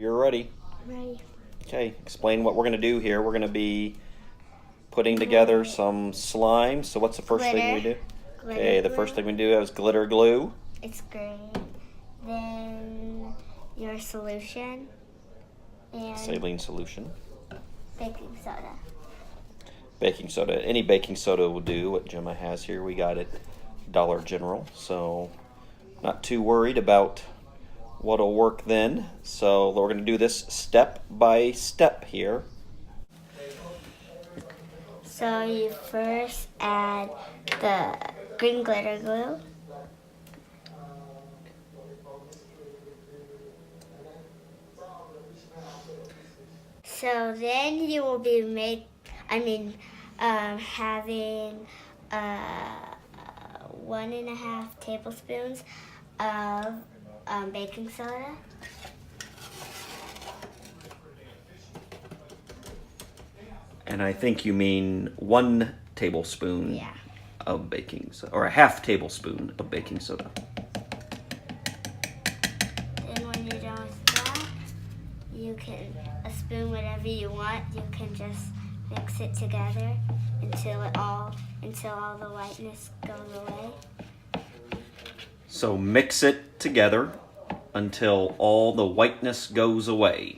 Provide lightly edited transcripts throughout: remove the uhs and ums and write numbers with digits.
You're ready. Ready. Okay, explain what we're going to do here. We're going to be putting together some slime. So what's the first thing we do? Okay, the first thing we do is glitter glue. It's green. Then your solution. And Saline solution. baking soda. Baking soda. Any baking soda will do. What Gemma has here, we got at Dollar General. So not too worried about what'll work then. So we're going to do this step by step here. So you first add the green glitter glue. So then you will be having 1.5 tablespoons of baking soda. And I think you mean 1 tablespoon Yeah. of baking soda, or a half tablespoon of baking soda. Then when you're done with that, you can, a spoon, whatever you want, you can just mix it together until all the whiteness goes away. So mix it together until all the whiteness goes away.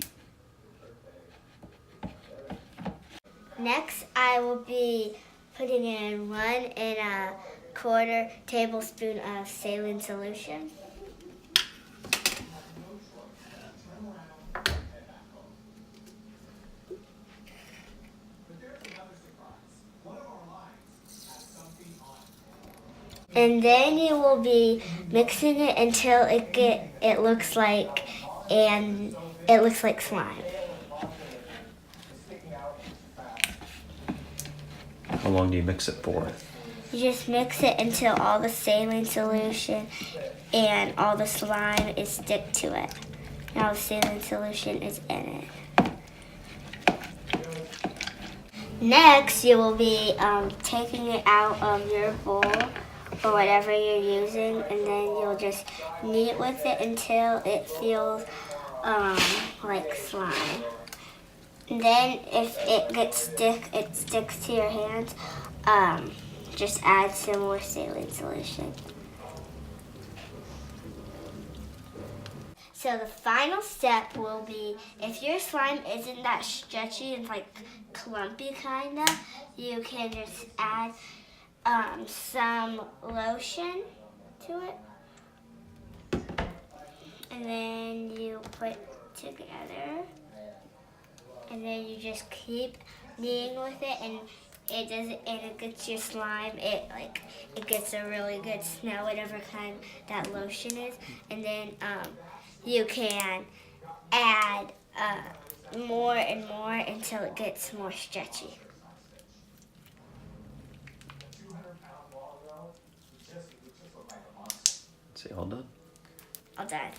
Next, I will be putting in 1.25 tablespoon of saline solution. And then you will be mixing it until it looks like slime. How long do you mix it for? You just mix it until all the saline solution and all the slime is stick to it. Now the saline solution is in it. Next, you will be taking it out of your bowl or whatever you're using, and then you'll just knead with it until it feels like slime. And then if it sticks to your hands, just add some more saline solution. So the final step will be, if your slime isn't that stretchy and like clumpy kinda, you can just add some lotion to it. And then you put together. And then you just keep kneading with it, and it gets your slime. It gets a really good smell, whatever kind that lotion is. And then you can add more and more until it gets more stretchy. Say all done? All done.